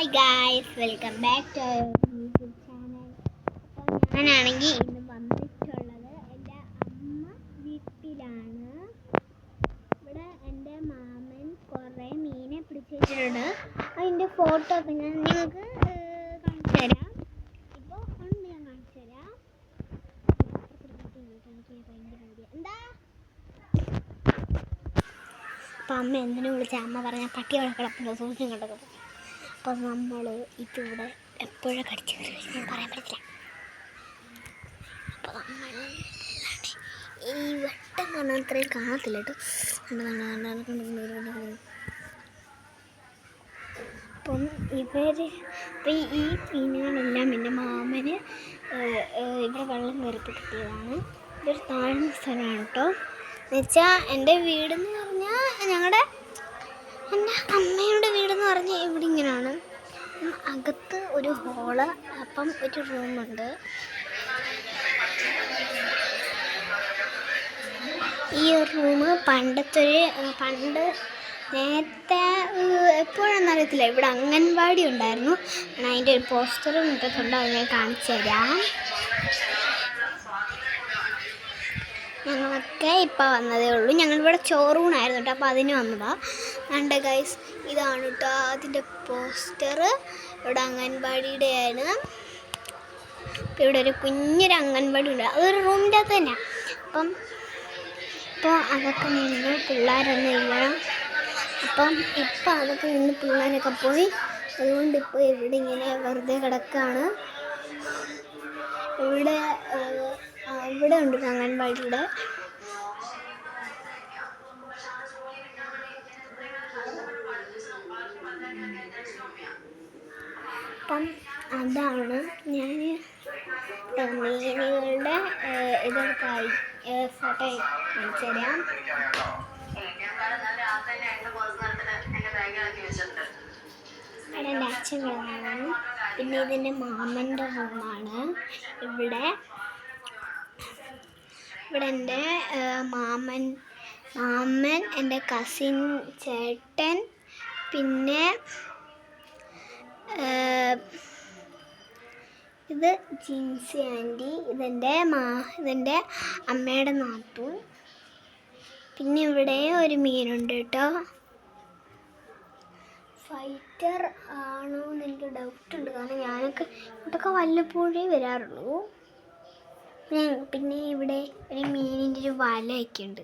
Hi guys, welcome back to YouTube channel. അപ്പോൾ ഞാനാണെങ്കിൽ ഇന്ന് വന്നിട്ടുള്ളത് എൻ്റെ അമ്മ വീട്ടിലാണ്. ഇവിടെ എൻ്റെ മാമൻ കുറേ മീനെ പിടിച്ച് വെച്ചിട്ടുണ്ട്. അതിൻ്റെ ഫോട്ടോ ഒക്കെ ഞാൻ നിങ്ങൾക്ക് കാണിച്ചു തരാം. ഇപ്പോൾ ഉണ്ട്, ഞാൻ കാണിച്ചു തരാം. എനിക്ക് ഭയങ്കര ഐഡിയ എന്താ അപ്പം അമ്മ എന്തിനും വിളിച്ച അമ്മ പറഞ്ഞ പട്ടി അവിടെ കിടപ്പുണ്ടോ സൂക്ഷിച്ചും കിടക്കുന്നത്. അപ്പം നമ്മൾ ഇതിവിടെ എപ്പോഴും കടിച്ചു ഞാൻ പറയാൻ പറ്റില്ല. അപ്പോൾ നമ്മൾ ഈ വെട്ടം കാണാൻ അത്രയും കാണത്തില്ല കേട്ടോ. അപ്പം ഇപ്പം ഈ മീനുകളെല്ലാം എൻ്റെ മാമന് ഇവിടെ വെള്ളം കയറിപ്പ് കിട്ടിയതാണ്. ഇതൊരു താഴ്ന്ന സ്ഥലമാണ് കേട്ടോ. എന്നുവെച്ചാൽ എൻ്റെ വീടെന്ന് പറഞ്ഞാൽ എൻ്റെ അമ്മയുടെ വീടെന്ന് പറഞ്ഞാൽ ഇവിടെ ഇങ്ങനെയാണ്. അകത്ത് ഒരു ഹോള്, അപ്പം ഒരു റൂമുണ്ട്. ഈ റൂം പണ്ട് നേരത്തെ എപ്പോഴെന്നറിയത്തില്ല, ഇവിടെ അംഗൻവാടി ഉണ്ടായിരുന്നു. അതിൻ്റെ ഒരു പോസ്റ്ററും ഇട്ടിട്ടുണ്ട്, അത് ഞാൻ കാണിച്ചു തരാം. ഞങ്ങളൊക്കെ ഇപ്പോൾ വന്നതേ ഉള്ളൂ. ഞങ്ങളിവിടെ ചോറൂണായിരുന്നു കേട്ടോ, അപ്പോൾ അതിന് വന്നതാണ്. കണ്ട ഗൈസ്, ഇതാണ് കേട്ടോ അതിൻ്റെ പോസ്റ്റർ. ഇവിടെ അംഗൻവാടിയുടെയാണ്. ഇപ്പം ഇവിടെ ഒരു കുഞ്ഞൊരു അംഗൻവാടി ഉണ്ട്, അതൊരു റൂമിൻ്റെ അകത്ത് തന്നെയാണ്. ഇപ്പോൾ അതൊക്കെ നിന്ന് പിള്ളേരൊന്നും ഇല്ല. ഇപ്പം അതൊക്കെ നിന്ന് പിള്ളേരൊക്കെ പോയി. അതുകൊണ്ട് ഇപ്പോൾ ഇവിടെ ഇങ്ങനെ വെറുതെ കിടക്കുകയാണ്. ഇവിടെ ഉണ്ട് അംഗൻവാടിയുടെ. അപ്പം അതാണ് ഞാൻ മീനുകളുടെ ഇതൊക്കെ ഫോട്ടോ കാണിച്ചു തരാം. അവിടെ എൻ്റെ അച്ഛൻ കിടന്നാണ്. പിന്നെ ഇതിൻ്റെ മാമൻ്റെ റൂമാണ്. ഇവിടെ എൻ്റെ മാമൻ, എൻ്റെ കസിൻ ചേട്ടൻ, പിന്നെ ഇത് ജിൻസി ആൻറ്റി, ഇതെൻ്റെ അമ്മയുടെ നാത്തൂൻ. പിന്നെ ഇവിടെ ഒരു മീനുണ്ട് കേട്ടോ. ഫൈറ്റർ ആണോ എന്ന് എനിക്ക് ഡൗട്ടുണ്ട്, കാരണം ഇവിടെയൊക്കെ വല്ലപ്പോഴേ വരാറുള്ളൂ. പിന്നെ ഇവിടെ ഒരു മീനിൻ്റെ ഒരു വലയൊക്കെ ഉണ്ട്.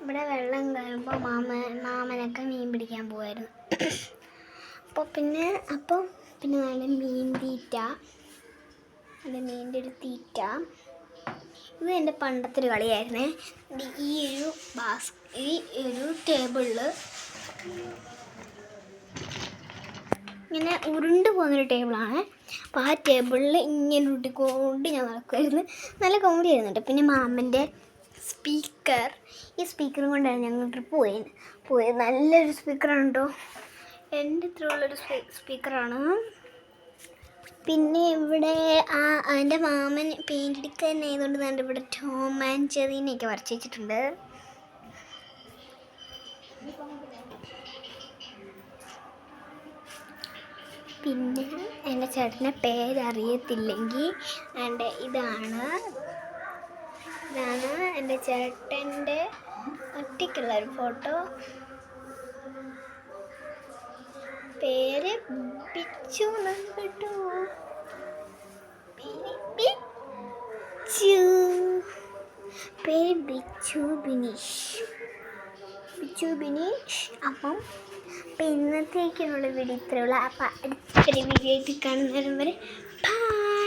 ഇവിടെ വെള്ളം കയറുമ്പോൾ മാമനൊക്കെ മീൻ പിടിക്കാൻ പോകുമായിരുന്നു. അപ്പോൾ നല്ല മീൻ തീറ്റ, എൻ്റെ മീനിൻ്റെ ഒരു തീറ്റ. ഇത് എൻ്റെ പണ്ടത്തെ ഒരു കളിയായിരുന്നേ. ഈ ഒരു ടേബിളിൽ ഇങ്ങനെ ഉരുണ്ട് പോകുന്നൊരു ടേബിളാണ്. അപ്പോൾ ആ ടേബിളിൽ ഇങ്ങനെ ഉരുട്ടിക്കൊണ്ട് ഞാൻ നടക്കുമായിരുന്നു. നല്ല കോമഡി ആയിരുന്നുണ്ട്. പിന്നെ മാമൻ്റെ സ്പീക്കർ, ഈ സ്പീക്കറും കൊണ്ടാണ് ഞങ്ങൾ ട്രിപ്പ് പോയത്. നല്ലൊരു സ്പീക്കറാണ് കേട്ടോ, എൻ്റെ ഇത്രയുള്ളൊരു സ്പീക്കറാണ്. പിന്നെ ഇവിടെ എൻ്റെ മാമൻ പെയിൻ്റ് അടിക്കുക തന്നെ ആയതുകൊണ്ട് തന്നെ ഇവിടെ ടോം ആൻഡ് ജെറിനെയൊക്കെ വരച്ച് വെച്ചിട്ടുണ്ട്. പിന്നെ എൻ്റെ ചേട്ടൻ്റെ പേരറിയത്തില്ലെങ്കിൽ ഇതാണ് എൻ്റെ ചേട്ടൻ്റെ ഒറ്റയ്ക്കുള്ളൊരു ഫോട്ടോ. പേര് ബിച്ചു എന്നാണ് കേട്ടോ. പേര് ബിച്ചു ബിനീഷ്. അപ്പം ഇന്നത്തേക്കുള്ള വീഡിയോ ഇത്രയുള്ള. അപ്പം അടുത്തൊരു വീഡിയോ ആയിട്ട് കാണുന്നവരെ ബൈ.